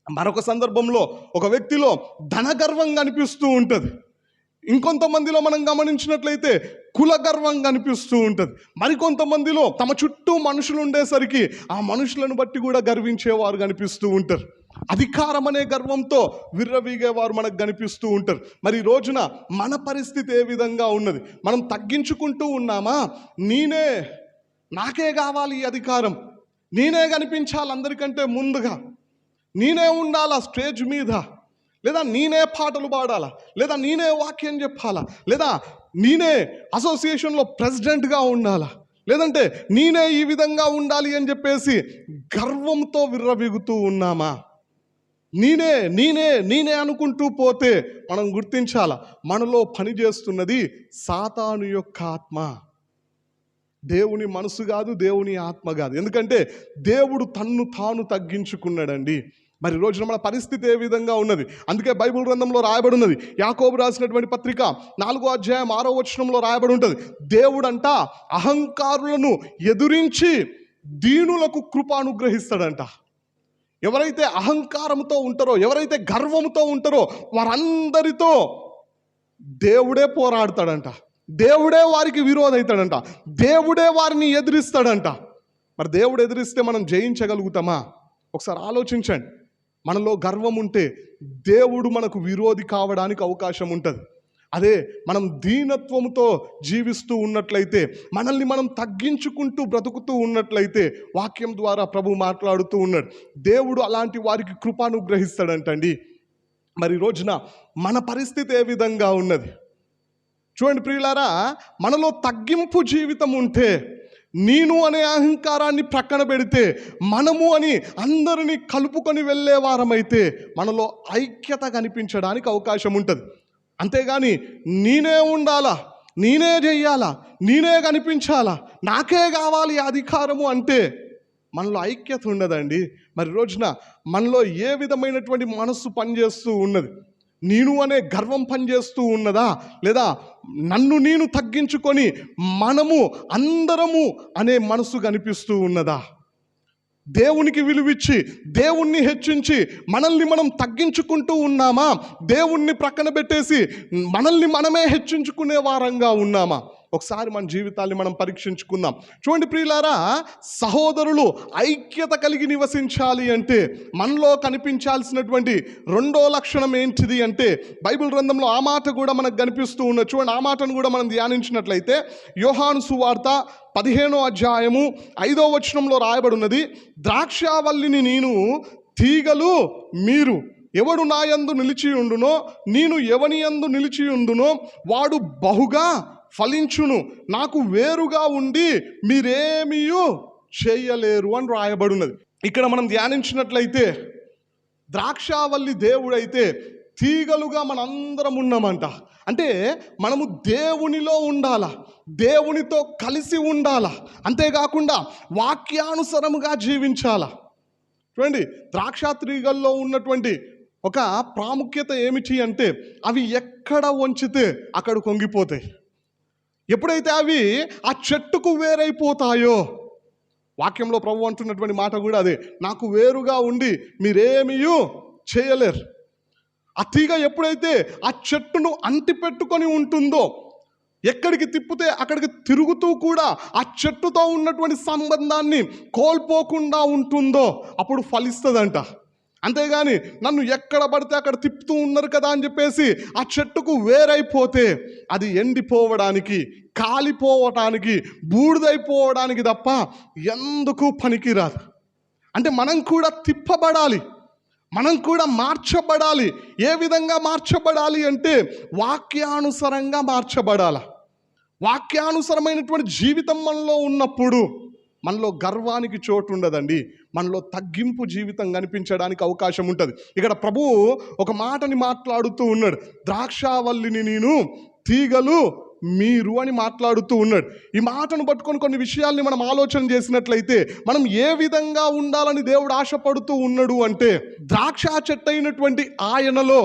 మరొక సందర్భంలో ఒక వ్యక్తిలో ధన గర్వం కనిపిస్తూ ఉంటుంది. ఇంకొంతమందిలో మనం గమనించినట్లయితే కుల గర్వం కనిపిస్తూ ఉంటుంది. మరికొంతమందిలో తమ చుట్టూ మనుషులు ఉండేసరికి ఆ మనుషులను బట్టి కూడా గర్వించేవారు కనిపిస్తూ ఉంటారు. అధికారం అనే గర్వంతో విర్రవీగేవారు మనకు కనిపిస్తూ ఉంటారు. మరి ఈ రోజున మన పరిస్థితి ఏ విధంగా ఉన్నది? మనం తగ్గించుకుంటూ ఉన్నామా? నాకే కావాలి ఈ అధికారం, నేనే కనిపించాలి అందరికంటే ముందుగా, నేనే ఉండాలా స్టేజ్ మీద, లేదా నేనే పాటలు పాడాలా, లేదా నేనే వాక్యం చెప్పాలా, లేదా నేనే అసోసియేషన్లో ప్రెసిడెంట్గా ఉండాలా, లేదంటే నేనే ఈ విధంగా ఉండాలి అని చెప్పేసి గర్వంతో విర్రవీగుతూ ఉన్నామా? నేనే నేనే నేనే అనుకుంటూ పోతే మనం గుర్తించాల, మనలో పనిచేస్తున్నది సాతాను యొక్క ఆత్మ, దేవుని మనసు కాదు, దేవుని ఆత్మ కాదు. ఎందుకంటే దేవుడు తన్ను తాను తగ్గించుకున్నాడండి. మరి రోజున మన పరిస్థితి ఏ విధంగా ఉన్నది? అందుకే బైబిల్ గ్రంథంలో రాయబడి ఉన్నది, యాకోబు రాసినటువంటి పత్రిక 4వ అధ్యాయం 6వ వచనంలో రాయబడి ఉంటుంది, దేవుడంట అహంకారులను ఎదురించి దీనులకు కృప అనుగ్రహిస్తాడంట. ఎవరైతే అహంకారంతో ఉంటారో, ఎవరైతే గర్వంతో ఉంటారో వారందరితో దేవుడే పోరాడతాడంట, దేవుడే వారికి విరోధవుతాడంట, దేవుడే వారిని ఎదిరిస్తాడంట. మరి దేవుడు ఎదిరిస్తే మనం జయించగలుగుతామా? ఒకసారి ఆలోచించండి. మనలో గర్వం ఉంటే దేవుడు మనకు విరోధి కావడానికి అవకాశం ఉంటుంది. అదే మనం దీనత్వంతో జీవిస్తూ ఉన్నట్లయితే, మనల్ని మనం తగ్గించుకుంటూ బ్రతుకుతూ ఉన్నట్లయితే, వాక్యం ద్వారా ప్రభు మాట్లాడుతూ ఉన్నాడు, దేవుడు అలాంటి వారికి కృపానుగ్రహిస్తాడంటండి. మరి రోజున మన పరిస్థితి ఏ విధంగా ఉన్నది చూడండి ప్రియులారా. మనలో తగ్గింపు జీవితం ఉంటే, నేను అనే అహంకారాన్ని ప్రక్కన పెడితే, మనము అని అందరినీ కలుపుకొని వెళ్ళే వారమైతే మనలో ఐక్యత కనిపించడానికి అవకాశం ఉంటుంది. అంతేగాని నేనే ఉండాలా, నేనే చెయ్యాలా, నేనే కనిపించాలా, నాకే కావాలి అధికారము అంటే మనలో ఐక్యత ఉండదండి. మరి రోజున మనలో ఏ విధమైనటువంటి మనస్సు పనిచేస్తూ ఉన్నది? నేను అనే గర్వం పనిచేస్తూ ఉన్నదా, లేదా నన్ను నేను తగ్గించుకొని మనము అందరము అనే మనసు కనిపిస్తూ ఉన్నదా? దేవునికి విలువిచ్చి, దేవుణ్ణి హెచ్చించి మనల్ని మనం తగ్గించుకుంటూ ఉన్నామా? దేవుణ్ణి ప్రక్కన పెట్టేసి మనల్ని మనమే హెచ్చించుకునే వారంగా ఉన్నామా? ఒకసారి మన జీవితాన్ని మనం పరీక్షించుకుందాం. చూడండి ప్రియులారా, సహోదరులు ఐక్యత కలిగి నివసించాలి అంటే మనలో కనిపించాల్సినటువంటి రెండో లక్షణం ఏంటిది అంటే, బైబిల్ గ్రంథంలో ఆ మాట కూడా మనకు కనిపిస్తూ ఉన్నది. చూడండి, ఆ మాటను కూడా మనం ధ్యానించినట్లయితే యోహాను సువార్త 15వ అధ్యాయము 5వ వచనంలో రాయబడి ఉన్నది, ద్రాక్షావల్లిని నేను, తీగలు మీరు. ఎవడు నా యందు నిలిచి ఉండునో, నేను ఎవని యందు నిలిచి ఉండునో వాడు బహుగా ఫలించును. నాకు వేరుగా ఉండి మీరేమీ చేయలేరు అని రాయబడినది. ఇక్కడ మనం ధ్యానించినట్లయితే ద్రాక్షావల్లి దేవుడైతే తీగలుగా మనందరం ఉన్నామంట. అంటే మనము దేవునిలో ఉండాలా, దేవునితో కలిసి ఉండాలా, అంతేకాకుండా వాక్యానుసరముగా జీవించాలా. చూడండి, ద్రాక్ష తీగల్లో ఉన్నటువంటి ఒక ప్రాముఖ్యత ఏమిటి అంటే, అవి ఎక్కడ వంచితే అక్కడ కొంగిపోతాయి. ఎప్పుడైతే అవి ఆ చెట్టుకు వేరైపోతాయో, వాక్యంలో ప్రభు అంటున్నటువంటి మాట కూడా అదే, నాకు వేరుగా ఉండి మీరేమీ చేయలేరు. ఆ తీగ ఎప్పుడైతే ఆ చెట్టును అంటిపెట్టుకొని ఉంటుందో, ఎక్కడికి తిప్పితే అక్కడికి తిరుగుతూ కూడా ఆ చెట్టుతో ఉన్నటువంటి సంబంధాన్ని కోల్పోకుండా ఉంటుందో అప్పుడు ఫలిస్తుందంట. అంతేగాని నన్ను ఎక్కడ పడితే అక్కడ తిప్పుతూ ఉన్నారు కదా అని చెప్పేసి ఆ చెట్టుకు వేరైపోతే అది ఎండిపోవడానికి, కాలిపోవటానికి, బూడిదైపోవడానికి తప్ప ఎందుకు పనికిరాదు. అంటే మనం కూడా తిప్పబడాలి, మనం కూడా మార్చబడాలి. ఏ విధంగా మార్చబడాలి అంటే వాక్యానుసారంగా మార్చబడాలి. వాక్యానుసరమైనటువంటి జీవితం మనలో ఉన్నప్పుడు మనలో గర్వానికి చోటు ఉండదండి, మనలో తగ్గింపు జీవితం కనిపించడానికి అవకాశం ఉంటుంది. ఇక్కడ ప్రభువు ఒక మాటని మాట్లాడుతూ ఉన్నాడు, ద్రాక్షావల్లిని నేను, తీగలు మీరు అని మాట్లాడుతూ ఉన్నాడు. ఈ మాటను పట్టుకొని కొన్ని విషయాల్ని మనం ఆలోచన చేసినట్లయితే మనం ఏ విధంగా ఉండాలని దేవుడు ఆశపడుతూ ఉన్నాడు అంటే, ద్రాక్ష చెట్టు అయినటువంటి ఆయనలో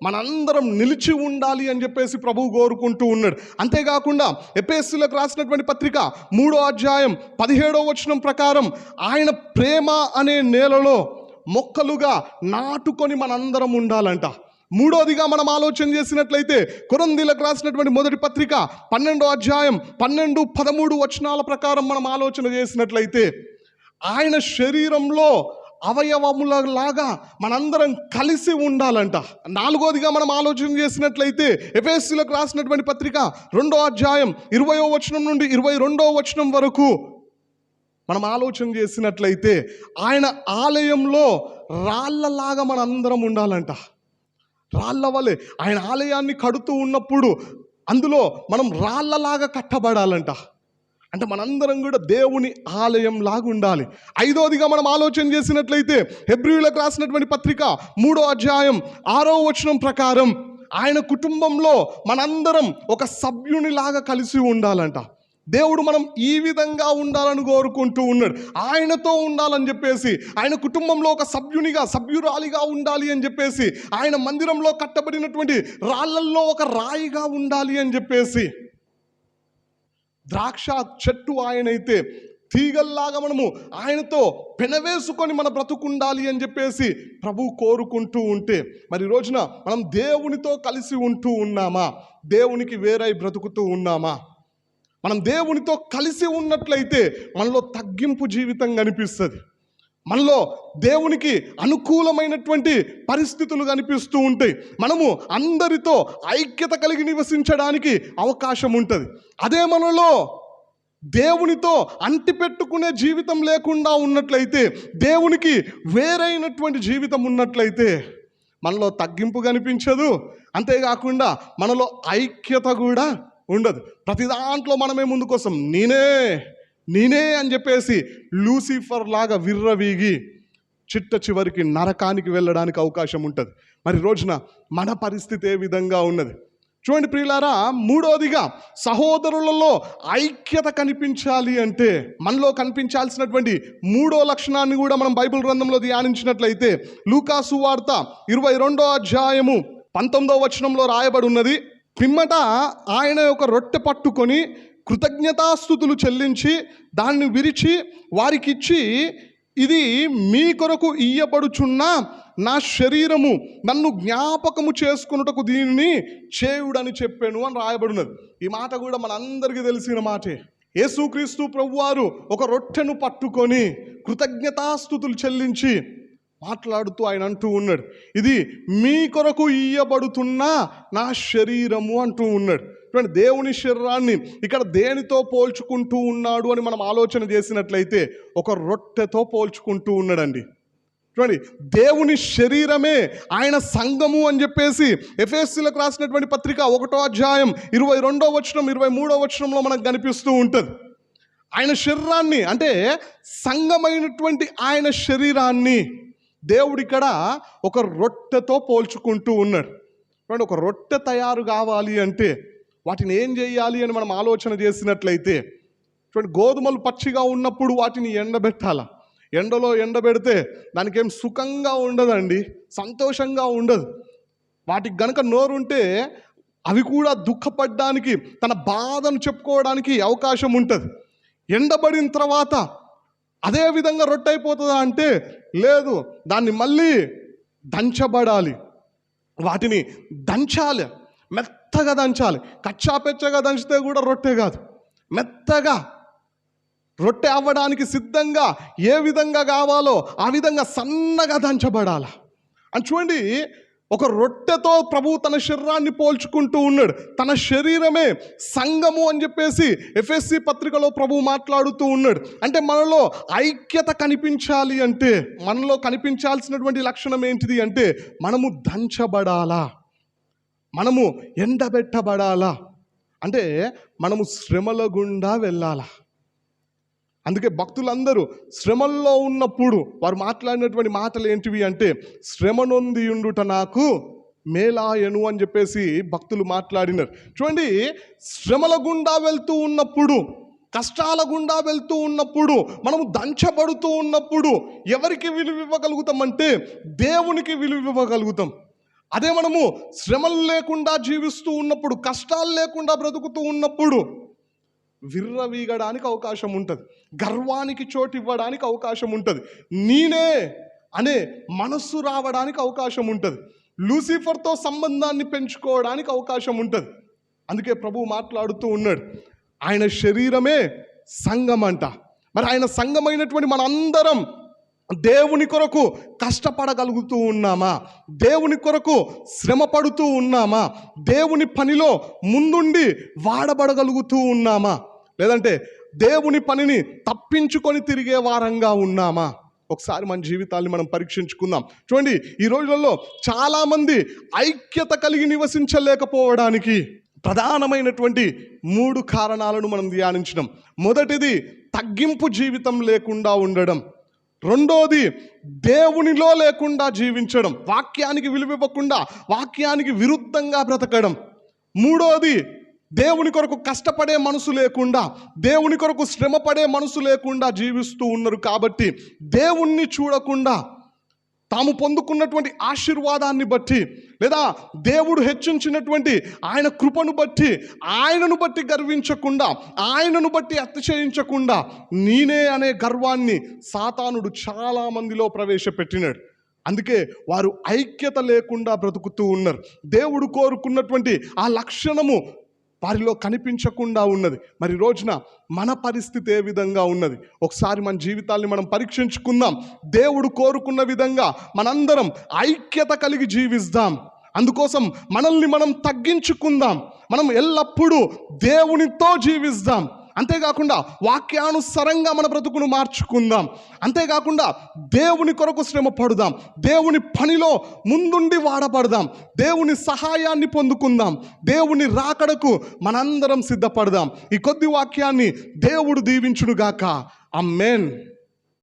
మనందరం నిలిచి ఉండాలి అని చెప్పేసి ప్రభువు కోరుకుంటూ ఉన్నాడు. అంతేకాకుండా ఎఫెసీయులకు రాసినటువంటి పత్రిక 3వ అధ్యాయం 17వ వచనం ప్రకారం ఆయన ప్రేమ అనే నేలలో మొక్కలుగా నాటుకొని మనందరం ఉండాలంట. మూడోదిగా మనం ఆలోచన చేసినట్లయితే కొరింథీయులకు రాసినటువంటి మొదటి పత్రిక 12వ అధ్యాయం 12, 13 వచనాల ప్రకారం మనం ఆలోచన చేసినట్లయితే ఆయన శరీరంలో అవయవములలాగా మనందరం కలిసి ఉండాలంట. నాలుగోదిగా మనం ఆలోచన చేసినట్లయితే ఎఫెసీయులకు రాసినటువంటి పత్రిక 2వ అధ్యాయం 20వ వచనం నుండి 22వ వచనం వరకు మనం ఆలోచన చేసినట్లయితే ఆయన ఆలయంలో రాళ్ళలాగా మనందరం ఉండాలంట. రాళ్ళ వలె ఆయన ఆలయాన్ని కడుతూ ఉన్నప్పుడు అందులో మనం రాళ్ళలాగా కట్టబడాలంట. అంటే మనందరం కూడా దేవుని ఆలయం లాగా ఉండాలి. ఐదోదిగా మనం ఆలోచన చేసినట్లయితే హెబ్రీయులకు రాసినటువంటి పత్రిక 3వ అధ్యాయం 6వ వచనం ప్రకారం ఆయన కుటుంబంలో మనందరం ఒక సభ్యుని లాగా కలిసి ఉండాలంట. దేవుడు మనం ఈ విధంగా ఉండాలని కోరుకుంటూ ఉన్నాడు. ఆయనతో ఉండాలని చెప్పేసి, ఆయన కుటుంబంలో ఒక సభ్యురాలిగా ఉండాలి అని చెప్పేసి, ఆయన మందిరంలో కట్టబడినటువంటి రాళ్ళల్లో ఒక రాయిగా ఉండాలి అని చెప్పేసి, ద్రాక్ష చెట్టు ఆయనైతే తీగల్లాగా మనము ఆయనతో పెనవేసుకొని మన బ్రతుకుండాలి అని చెప్పేసి ప్రభువు కోరుకుంటూ ఉంటే, మరి రోజున మనం దేవునితో కలిసి ఉంటూ ఉన్నామా? దేవునికి వేరై బ్రతుకుతూ ఉన్నామా? మనం దేవునితో కలిసి ఉన్నట్లయితే మనలో తగ్గింపు జీవితం కనిపిస్తుంది. మనలో దేవునికి అనుకూలమైనటువంటి పరిస్థితులు కనిపిస్తూ ఉంటాయి. మనము అందరితో ఐక్యత కలిగి నివసించడానికి అవకాశం ఉంటుంది. అదే మనలో దేవునితో అంటిపెట్టుకునే జీవితం లేకుండా ఉన్నట్లయితే, దేవునికి వేరైనటువంటి జీవితం ఉన్నట్లయితే మనలో తగ్గింపు కనిపించదు. అంతేకాకుండా మనలో ఐక్యత కూడా ఉండదు. ప్రతి దాంట్లో మనమే ముందుకోసం నేనే అని చెప్పేసి లూసిఫర్ లాగా విర్రవీగి చివరికి నరకానికి వెళ్ళడానికి అవకాశం ఉంటుంది. మరి రోజున మన పరిస్థితి ఏ విధంగా ఉన్నది చూడండి ప్రియులారా. మూడోదిగా సహోదరులలో ఐక్యత కనిపించాలి అంటే మనలో కనిపించాల్సినటువంటి మూడో లక్షణాన్ని కూడా మనం బైబిల్ గ్రంథంలో ధ్యానించినట్లయితే లూకాసు వార్త 22వ అధ్యాయము 19వ వచనంలో రాయబడి ఉన్నది. పిమ్మట ఆయన ఒక రొట్టె పట్టుకొని కృతజ్ఞతాస్తుతులు చెల్లించి దాన్ని విరిచి వారికిచ్చి, ఇది మీ కొరకు ఇయ్యబడుచున్న నా శరీరము, నన్ను జ్ఞాపకము చేసుకున్నటకు దీనిని చేయుడని చెప్పాను అని రాయబడినది. ఈ మాట కూడా మనందరికీ తెలిసిన మాటే. యేసుక్రీస్తు ప్రభువారు ఒక రొట్టెను పట్టుకొని కృతజ్ఞతాస్తుతులు చెల్లించి మాట్లాడుతూ ఆయన అంటూ ఉన్నాడు, ఇది మీ కొరకు ఇయ్యబడుతున్న నా శరీరము అంటూ ఉన్నాడు. చూడండి, దేవుని శరీరాన్ని ఇక్కడ దేనితో పోల్చుకుంటూ ఉన్నాడు అని మనం ఆలోచన చేసినట్లయితే ఒక రొట్టెతో పోల్చుకుంటూ ఉన్నాడండి. చూడండి, దేవుని శరీరమే ఆయన సంఘము అని చెప్పేసి ఎఫెసీయులకు రాసినటువంటి పత్రిక 1వ అధ్యాయం 22వ వచనం 23వ వచనంలో మనకు కనిపిస్తూ ఉంటుంది. ఆయన శరీరాన్ని అంటే సంఘమైనటువంటి ఆయన శరీరాన్ని దేవుడు ఇక్కడ ఒక రొట్టెతో పోల్చుకుంటూ ఉన్నాడు. చూడండి, ఒక రొట్టె తయారు కావాలి అంటే వాటిని ఏం చేయాలి అని మనం ఆలోచన చేసినట్లయితే, చూడండి, గోధుమలు పచ్చిగా ఉన్నప్పుడు వాటిని ఎండబెట్టాల. ఎండలో ఎండబెడితే దానికి ఏం సుఖంగా ఉండదండి, సంతోషంగా ఉండదు. వాటికి గనక నోరుంటే అవి కూడా దుఃఖపడడానికి, తన బాధను చెప్పుకోవడానికి అవకాశం ఉంటుంది. ఎండబడిన తర్వాత అదే విధంగా రొట్టె అయిపోతుందా అంటే లేదు, దాన్ని మళ్ళీ దంచబడాలి. వాటిని దంచాలి, మెత్తగా దంచాలి. కచ్చాపెచ్చగా దంచితే కూడా రొట్టె కాదు. మెత్తగా రొట్టె అవ్వడానికి సిద్ధంగా ఏ విధంగా కావాలో ఆ విధంగా సన్నగా దంచబడాలి. అని చూడండి, ఒక రొట్టెతో ప్రభువు తన శరీరాన్ని పోల్చుకుంటూ ఉన్నాడు. తన శరీరమే సంఘము అని చెప్పేసి ఎఫెసీ పత్రికలో ప్రభువు మాట్లాడుతూ ఉన్నాడు. అంటే మనలో ఐక్యత కనిపించాలి అంటే మనలో కనిపించాల్సినటువంటి లక్షణం ఏంటిది అంటే మనము దంచబడాలా, మనము ఎండబెట్టబడాలా, అంటే మనము శ్రమల గుండా వెళ్ళాలా. అందుకే భక్తులందరూ శ్రమల్లో ఉన్నప్పుడు వారు మాట్లాడినటువంటి మాటలు ఏంటివి అంటే శ్రమ నొంది ఉండుట నాకు మేలాయను అని చెప్పేసి భక్తులు మాట్లాడినారు. చూడండి, శ్రమల గుండా వెళ్తూ ఉన్నప్పుడు, కష్టాల గుండా వెళ్తూ ఉన్నప్పుడు, మనము దంచబడుతూ ఉన్నప్పుడు ఎవరికి విలువ ఇవ్వగలుగుతామంటే దేవునికి విలువ ఇవ్వగలుగుతాం. అదే మనము శ్రమలు లేకుండా జీవిస్తూ ఉన్నప్పుడు, కష్టాలు లేకుండా బ్రతుకుతూ ఉన్నప్పుడు విర్రవీగడానికి అవకాశం ఉంటుంది, గర్వానికి చోటు ఇవ్వడానికి అవకాశం ఉంటుంది, నేనే అనే మనస్సు రావడానికి అవకాశం ఉంటుంది, లూసిఫర్తో సంబంధాన్ని పెంచుకోవడానికి అవకాశం ఉంటుంది. అందుకే ప్రభువు మాట్లాడుతూ ఉన్నాడు, ఆయన శరీరమే సంఘం అంట. మరి ఆయన సంఘమైనటువంటి మనందరం దేవుని కొరకు కష్టపడగలుగుతూ ఉన్నామా? దేవుని కొరకు శ్రమ పడుతూ ఉన్నామా? దేవుని పనిలో ముందుండి వాడబడగలుగుతూ ఉన్నామా? లేదంటే దేవుని పనిని తప్పించుకొని తిరిగే వారంగా ఉన్నామా? ఒకసారి మన జీవితాన్ని మనం పరీక్షించుకుందాం. చూడండి, ఈ రోజులలో చాలామంది ఐక్యత కలిగి నివసించలేకపోవడానికి, ప్రధానమైనటువంటి 3 కారణాలను మనం ధ్యానించడం. మొదటిది తగ్గింపు జీవితం లేకుండా ఉండడం. రెండోది దేవునిలో లేకుండా జీవించడం, వాక్యానికి విలువివ్వకుండా వాక్యానికి విరుద్ధంగా బ్రతకడం. మూడోది దేవుని కొరకు కష్టపడే మనసు లేకుండా, దేవుని కొరకు శ్రమపడే మనసు లేకుండా జీవిస్తూ ఉన్నారు. కాబట్టి దేవుణ్ణి చూడకుండా తాము పొందుకున్నటువంటి ఆశీర్వాదాన్ని బట్టి, లేదా దేవుడు హెచ్చించినటువంటి ఆయన కృపను బట్టి, ఆయనను బట్టి గర్వించకుండా, ఆయనను బట్టి అతిశయించకుండా, నేనే అనే గర్వాన్ని సాతానుడు చాలా మందిలో ప్రవేశపెట్టినాడు. అందుకే వారు ఐక్యత లేకుండా బ్రతుకుతూ ఉన్నారు. దేవుడు కోరుకున్నటువంటి ఆ లక్షణము వారిలో కనిపించకుండా ఉన్నది. మరి రోజున మన పరిస్థితి ఏ విధంగా ఉన్నది? ఒకసారి మన జీవితాల్ని మనం పరీక్షించుకుందాం. దేవుడు కోరుకున్న విధంగా మనందరం ఐక్యత కలిగి జీవిద్దాం. అందుకోసం మనల్ని మనం తగ్గించుకుందాం. మనం ఎల్లప్పుడూ దేవునితో జీవిద్దాం. అంతేకాకుండా వాక్యానుసారంగా మన బ్రతుకును మార్చుకుందాం. అంతేకాకుండా దేవుని కొరకు శ్రమ పడుదాం, దేవుని పనిలో ముందుండి వాడబడదాం, దేవుని సహాయాన్ని పొందుకుందాం, దేవుని రాకడకు మనందరం సిద్ధపడదాం. ఈ కొద్ది వాక్యాన్ని దేవుడు దీవించునుగాక. ఆమేన్.